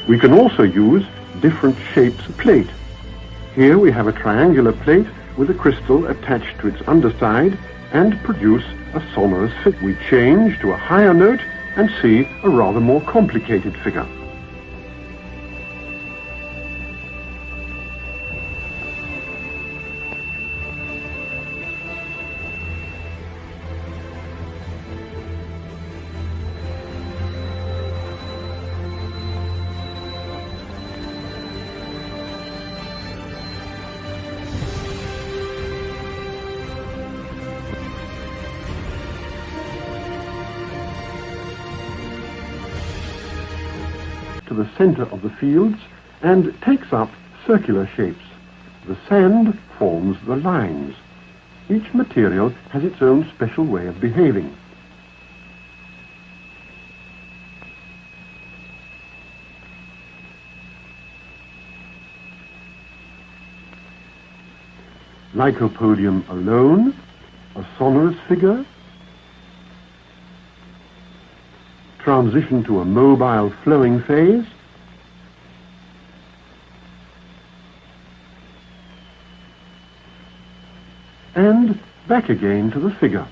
We can also use different shapes of plate. Here we have a triangular plate with a crystal attached to its underside and produce a sonorous figure. We change to a higher note and see a rather more complicated figure. To the center of the fields and takes up circular shapes. The sand forms the lines. Each material has its own special way of behaving. Lycopodium alone, a sonorous figure, transition to a mobile flowing phase, and back again to the figure.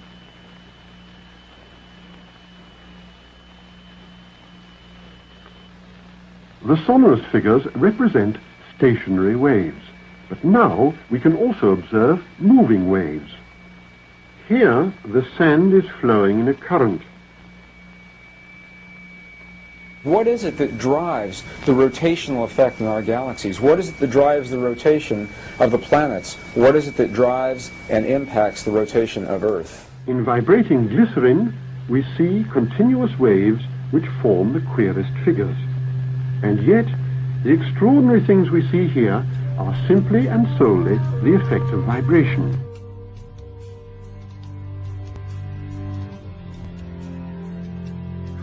The sonorous figures represent stationary waves, but now we can also observe moving waves. Here the sand is flowing in a current. What is it that drives the rotational effect in our galaxies? What is it that drives the rotation of the planets? What is it that drives and impacts the rotation of Earth? In vibrating glycerin, we see continuous waves which form the queerest figures. And yet, the extraordinary things we see here are simply and solely the effect of vibration.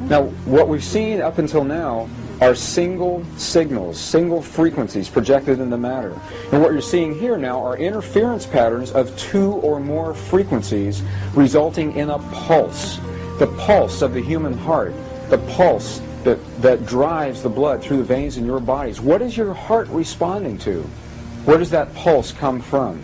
Now, what we've seen up until now are single signals, single frequencies projected into matter. And what you're seeing here now are interference patterns of 2 or more frequencies resulting in a pulse. The pulse of the human heart, the pulse that drives the blood through the veins in your bodies. What is your heart responding to? Where does that pulse come from?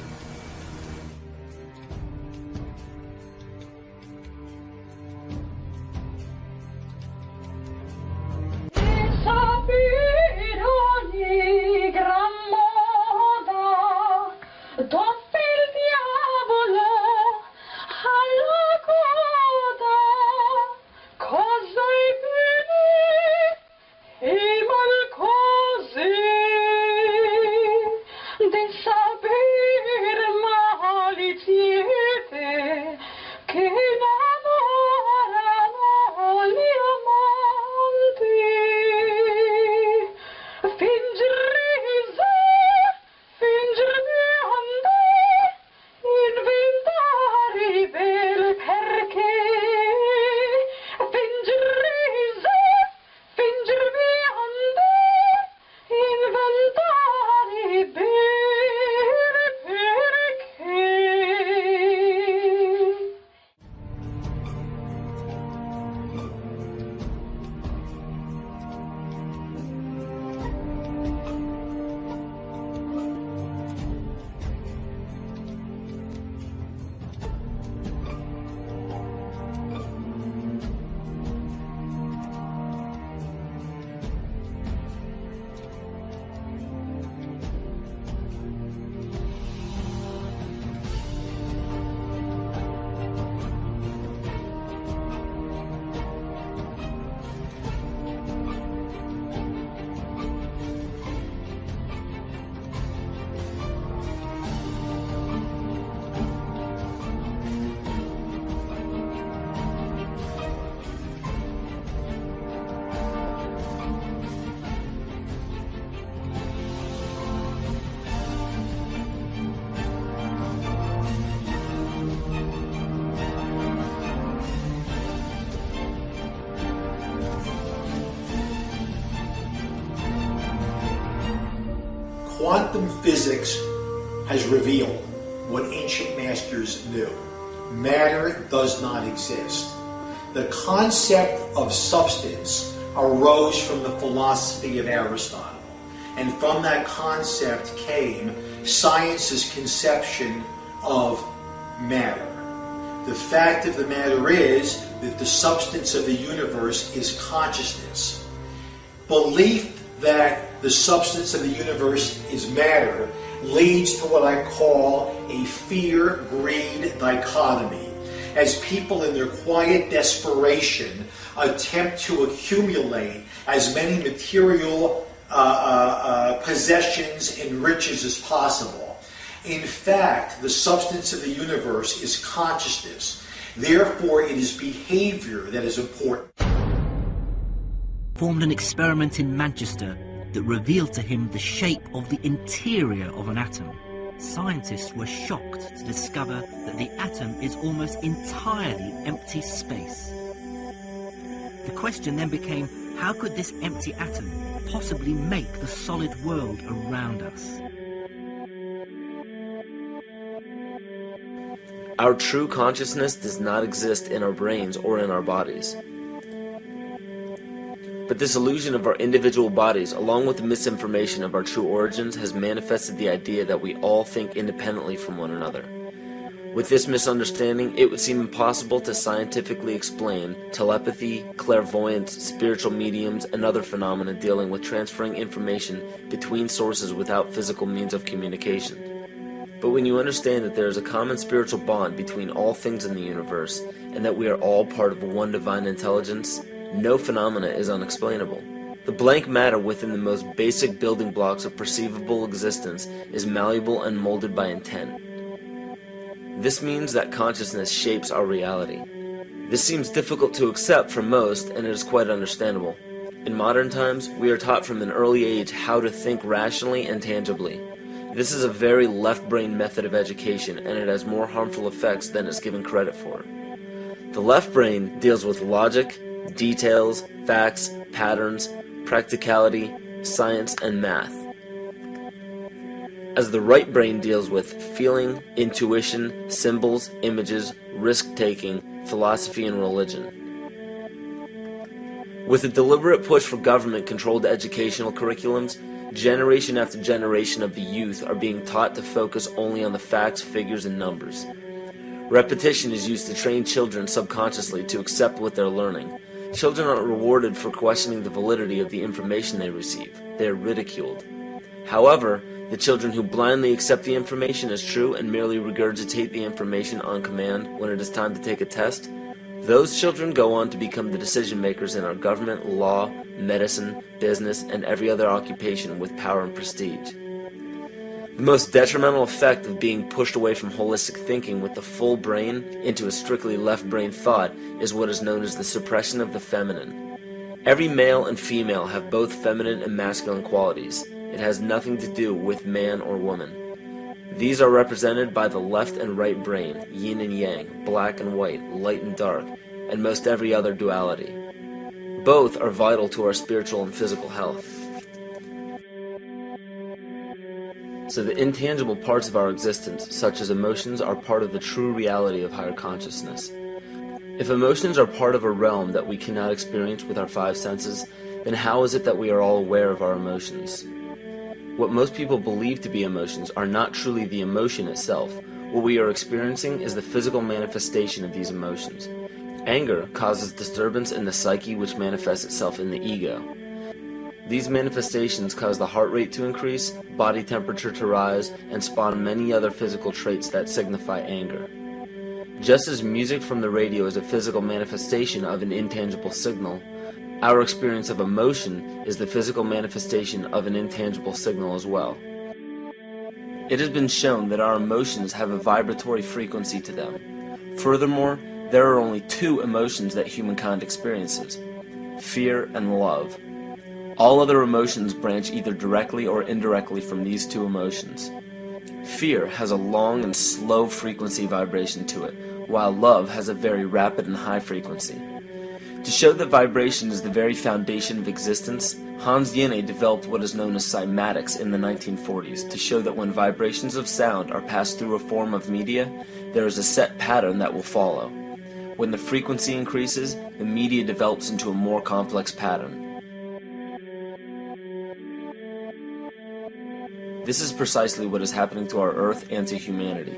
Quantum physics has revealed what ancient masters knew. Matter does not exist. The concept of substance arose from the philosophy of Aristotle. And from that concept came science's conception of matter. The fact of the matter is that the substance of the universe is consciousness. Belief that the substance of the universe is matter leads to what I call a fear-greed dichotomy, as people in their quiet desperation attempt to accumulate as many material possessions and riches as possible. In fact, the substance of the universe is consciousness. Therefore, it is behavior that is important. Formed an experiment in Manchester that revealed to him the shape of the interior of an atom. Scientists were shocked to discover that the atom is almost entirely empty space. The question then became, how could this empty atom possibly make the solid world around us? Our true consciousness does not exist in our brains or in our bodies. But this illusion of our individual bodies, along with the misinformation of our true origins, has manifested the idea that we all think independently from one another. With this misunderstanding, it would seem impossible to scientifically explain telepathy, clairvoyance, spiritual mediums, and other phenomena dealing with transferring information between sources without physical means of communication. But when you understand that there is a common spiritual bond between all things in the universe, and that we are all part of one divine intelligence, no phenomena is unexplainable. The blank matter within the most basic building blocks of perceivable existence is malleable and molded by intent. This means that consciousness shapes our reality. This seems difficult to accept for most, and it is quite understandable. In modern times, we are taught from an early age how to think rationally and tangibly. This is a very left-brain method of education, and it has more harmful effects than is given credit for. The left brain deals with logic, details, facts, patterns, practicality, science, and math, as the right brain deals with feeling, intuition, symbols, images, risk-taking, philosophy, and religion. With a deliberate push for government-controlled educational curriculums, generation after generation of the youth are being taught to focus only on the facts, figures, and numbers. Repetition is used to train children subconsciously to accept what they're learning. Children aren't rewarded for questioning the validity of the information they receive. They are ridiculed. However, the children who blindly accept the information as true and merely regurgitate the information on command when it is time to take a test, those children go on to become the decision makers in our government, law, medicine, business, and every other occupation with power and prestige. The most detrimental effect of being pushed away from holistic thinking with the full brain into a strictly left brain thought is what is known as the suppression of the feminine. Every male and female have both feminine and masculine qualities. It has nothing to do with man or woman. These are represented by the left and right brain, yin and yang, black and white, light and dark, and most every other duality. Both are vital to our spiritual and physical health. So the intangible parts of our existence, such as emotions, are part of the true reality of higher consciousness. If emotions are part of a realm that we cannot experience with our five senses, then how is it that we are all aware of our emotions? What most people believe to be emotions are not truly the emotion itself. What we are experiencing is the physical manifestation of these emotions. Anger causes disturbance in the psyche, which manifests itself in the ego. These manifestations cause the heart rate to increase, body temperature to rise, and spawn many other physical traits that signify anger. Just as music from the radio is a physical manifestation of an intangible signal, our experience of emotion is the physical manifestation of an intangible signal as well. It has been shown that our emotions have a vibratory frequency to them. Furthermore, there are only two emotions that humankind experiences: fear and love. All other emotions branch either directly or indirectly from these two emotions. Fear has a long and slow frequency vibration to it, while love has a very rapid and high frequency. To show that vibration is the very foundation of existence, Hans Jenne developed what is known as cymatics in the 1940s to show that when vibrations of sound are passed through a form of media, there is a set pattern that will follow. When the frequency increases, the media develops into a more complex pattern. This is precisely what is happening to our Earth and to humanity.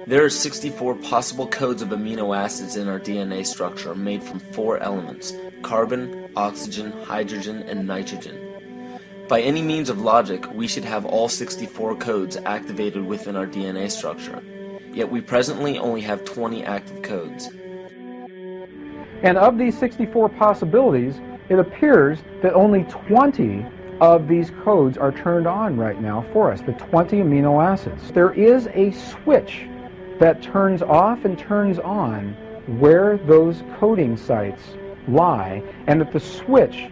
There are 64 possible codes of amino acids in our DNA structure made from 4 elements: carbon, oxygen, hydrogen, and nitrogen. By any means of logic, we should have all 64 codes activated within our DNA structure. Yet we presently only have 20 active codes. And of these 64 possibilities, it appears that only 20 of these codes are turned on right now for us, the 20 amino acids. There is a switch that turns off and turns on where those coding sites lie, and that the switch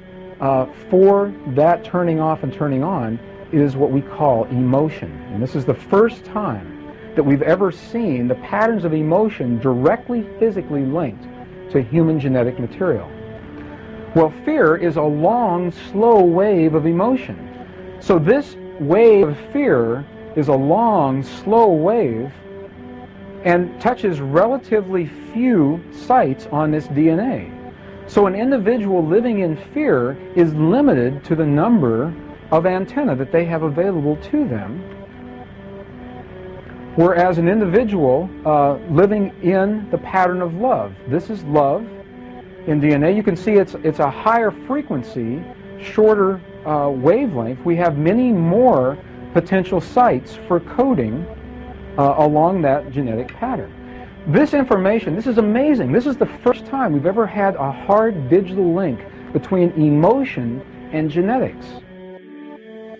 for that turning off and turning on is what we call emotion. And this is the first time that we've ever seen the patterns of emotion directly physically linked to human genetic material. Well, fear is a long, slow wave of emotion. So this wave of fear is a long, slow wave and touches relatively few sites on this DNA. So an individual living in fear is limited to the number of antennae that they have available to them, whereas an individual living in the pattern of love, this is love in DNA, you can see it's a higher frequency, shorter wavelength. We have many more potential sites for coding along that genetic pattern. This information, this is amazing. This is the first time we've ever had a hard digital link between emotion and genetics.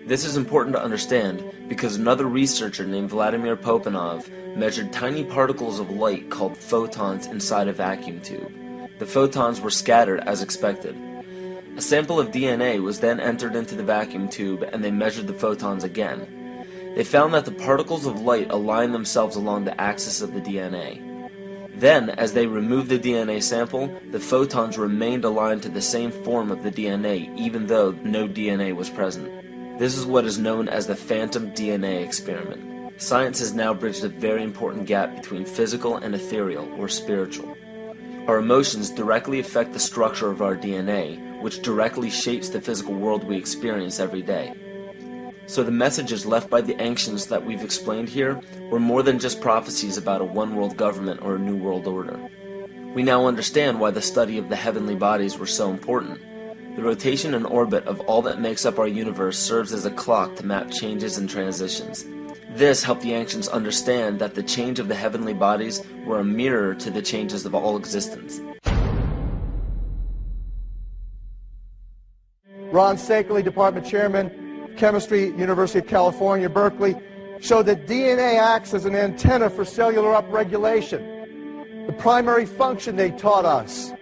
This is important to understand because another researcher named Vladimir Popanov measured tiny particles of light called photons inside a vacuum tube. The photons were scattered as expected. A sample of DNA was then entered into the vacuum tube and they measured the photons again. They found that the particles of light aligned themselves along the axis of the DNA. Then, as they removed the DNA sample, the photons remained aligned to the same form of the DNA even though no DNA was present. This is what is known as the phantom DNA experiment. Science has now bridged a very important gap between physical and ethereal, or spiritual. Our emotions directly affect the structure of our DNA, which directly shapes the physical world we experience every day. So the messages left by the ancients that we've explained here were more than just prophecies about a one-world government or a new world order. We now understand why the study of the heavenly bodies were so important. The rotation and orbit of all that makes up our universe serves as a clock to map changes and transitions. This helped the ancients understand that the change of the heavenly bodies were a mirror to the changes of all existence. Ron Sakeley, Department Chairman, Chemistry, University of California, Berkeley, showed that DNA acts as an antenna for cellular upregulation. The primary function they taught us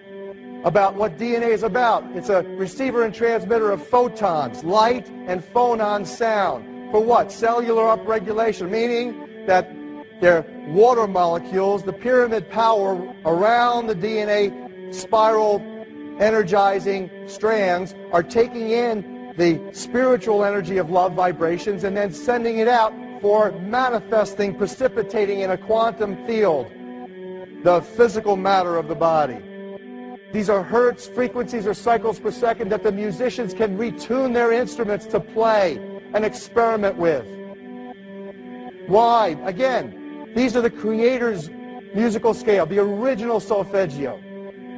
about what DNA is about. It's a receiver and transmitter of photons, light, and phonon sound. For what? Cellular upregulation, meaning that their water molecules, the pyramid power around the DNA spiral energizing strands, are taking in the spiritual energy of love vibrations and then sending it out for manifesting, precipitating in a quantum field, the physical matter of the body. These are hertz, frequencies, or cycles per second that the musicians can retune their instruments to play and experiment with. Why? Again, these are the Creator's musical scale, the original solfeggio,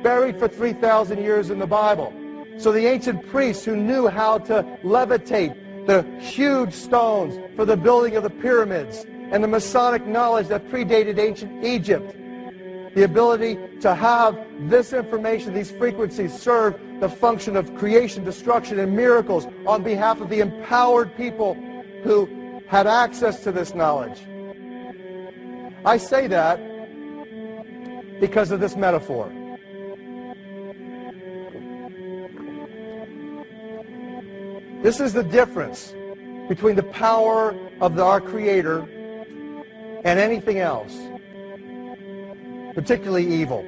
buried for 3,000 years in the Bible. So the ancient priests who knew how to levitate the huge stones for the building of the pyramids and the Masonic knowledge that predated ancient Egypt, the ability to have this information, these frequencies, serve the function of creation, destruction, and miracles on behalf of the empowered people who had access to this knowledge. I say that because of this metaphor. This is the difference between the power of our Creator and anything else, particularly evil.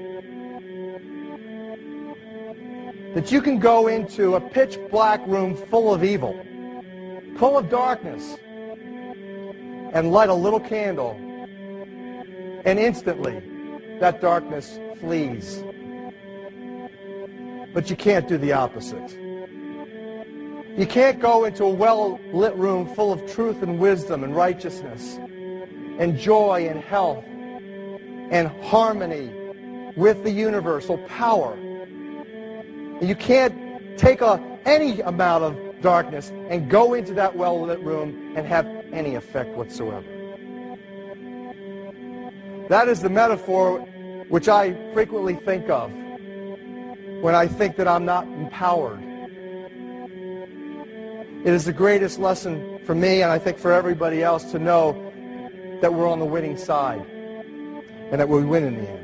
That you can go into a pitch black room full of evil, full of darkness, and light a little candle, and instantly that darkness flees. But you can't do the opposite. You can't go into a well-lit room full of truth and wisdom and righteousness and joy and health and harmony with the universal power. You can't take any amount of darkness and go into that well-lit room and have any effect whatsoever. That is the metaphor which I frequently think of when I think that I'm not empowered. It is the greatest lesson for me, and I think for everybody else, to know that we're on the winning side and that we win in the end.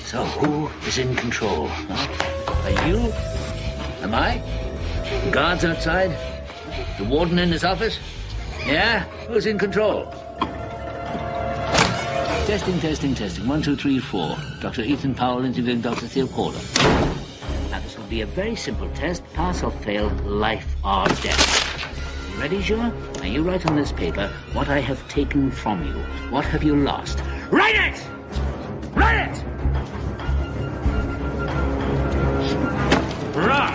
So who is in control? Huh? Are you? Am I? The guards outside? The warden in his office? Yeah? Who's in control? Testing, testing, testing. 1, 2, 3, 4. Dr. Ethan Powell interviewing Dr. Theo Corder. Now, this will be a very simple test. Pass or fail, life or death. You ready, Jean? Now, you write on this paper what I have taken from you. What have you lost? Write it! Write it! Wrong!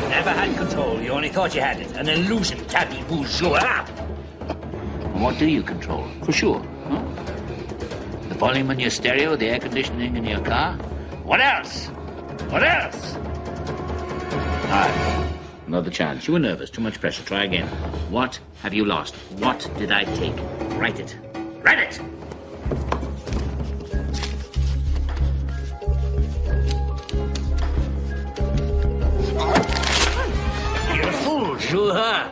You never had control. You only thought you had it. An illusion, tabby bourgeois. What do you control? For sure. Huh? The volume in your stereo, the air conditioning in your car. What else? What else? All right. Another chance. You were nervous. Too much pressure. Try again. What have you lost? What did I take? Write it. Write it! You're a fool, sure.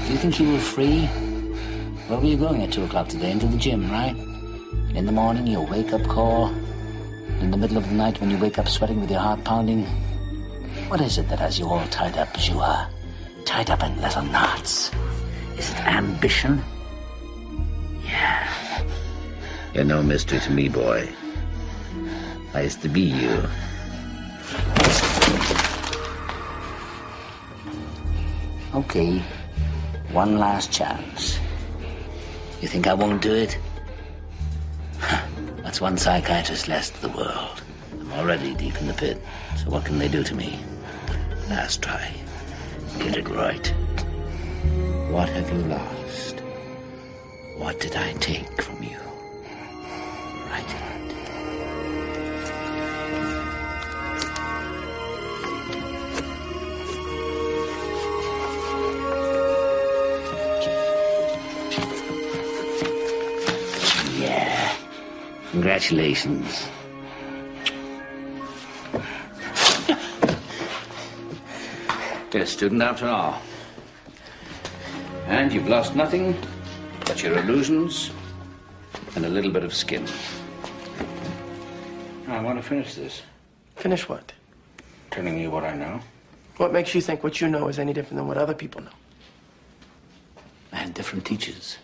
Do you think you were free? Where were you going at 2 o'clock today? Into the gym, right? In the morning, your wake-up call. In the middle of the night, when you wake up sweating with your heart pounding. What is it that has you all tied up, Joua? Tied up in little knots? Is it ambition? Yeah. You're no mystery to me, boy. I used to be you. Okay. One last chance. You think I won't do it? That's one psychiatrist less to the world. I'm already deep in the pit, so what can they do to me? Last try. Get it right. What have you lost? What did I take from you? Write it. Congratulations. You're a student after all. And you've lost nothing but your illusions and a little bit of skin. I want to finish this. Finish what? Telling you what I know. What makes you think what you know is any different than what other people know? I had different teachers.